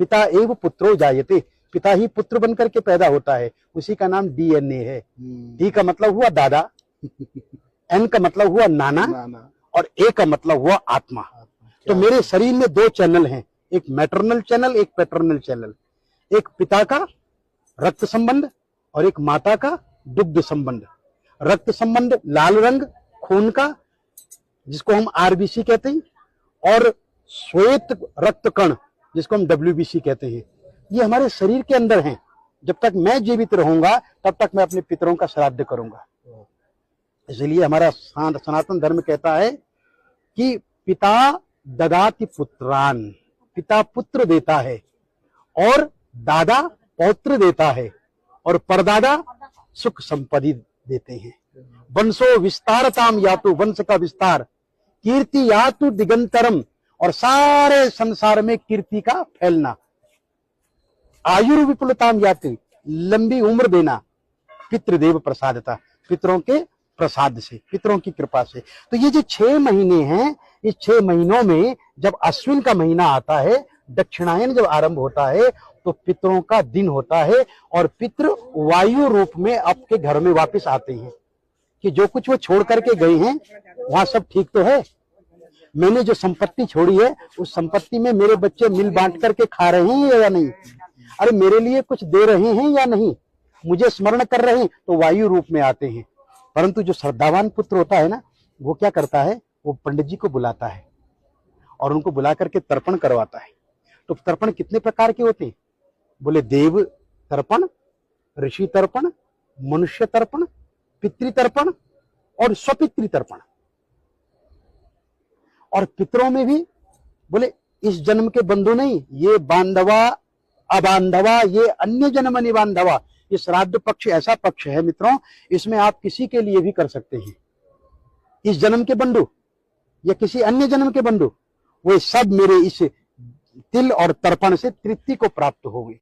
पिता एव पुत्रो जायते, पिता ही पुत्र बनकर के पैदा होता है, उसी का नाम डीएनए है। डी का मतलब हुआ दादा, एन का मतलब हुआ नाना, और ए का मतलब हुआ आत्मा। तो मेरे शरीर में दो चैनल हैं, एक मैटरनल चैनल, एक पैटर्नल चैनल। एक पिता का रक्त संबंध और एक माता का दुग्ध संबंध। रक्त संबंध लाल रंग खून का, जिसको हम आरबीसी कहते हैं, और श्वेत रक्त कण, जिसको हम डब्ल्यूबीसी कहते हैं, ये हमारे शरीर के अंदर हैं। जब तक मैं जीवित रहूंगा तब तक मैं अपने पितरों का श्राद्ध करूंगा। इसलिए हमारा सनातन धर्म कहता है कि पिता ददाति पुत्रान, पिता पुत्र देता है, और दादा पौत्र देता है, और परदादा सुख संपत्ति देते हैं। वंशो विस्तारताम यातु, वंश का विस्तार, कीर्ति यातु दिगंतरम, और सारे संसार में कीर्ति का फैलना, आयु विपुलताम याति, लंबी उम्र देना, पितृदेव प्रसादता, पितरों के प्रसाद से, पितरों की कृपा से। तो ये जो 6 महीने हैं, इस 6 महीनों में जब अश्विन का महीना आता है, दक्षिणायन जब आरंभ होता है, तो पितरों का दिन होता है, और पितृ वायु रूप में आपके घर में वापस आते हैं कि जो कुछ वो छोड़ करके गए हैं वहां सब ठीक तो है। मैंने जो संपत्ति छोड़ी है उस संपत्ति में मेरे बच्चे मिल बांट करके खा रहे हैं या नहीं, अरे मेरे लिए कुछ दे रहे हैं या नहीं, मुझे स्मरण कर रहे हैं, तो वायु रूप में आते हैं। परंतु जो श्रद्धावान पुत्र होता है ना, वो क्या करता है, वो पंडित जी को बुलाता है और उनको बुला करके तर्पण करवाता है। तो तर्पण कितने प्रकार के होते हैं? बोले देव तर्पण, ऋषि तर्पण, मनुष्य तर्पण, पितृतर्पण और स्वपितृ तर्पण। और पितरों में भी बोले इस जन्म के बंधु नहीं, ये बांधवा अबांधवा, ये अन्य जन्म निबांधवा। ये श्राद्ध पक्ष ऐसा पक्ष है मित्रों, इसमें आप किसी के लिए भी कर सकते हैं। इस जन्म के बंधु या किसी अन्य जन्म के बंधु, वे सब मेरे इस तिल और तर्पण से तृप्ति को प्राप्त हो गए।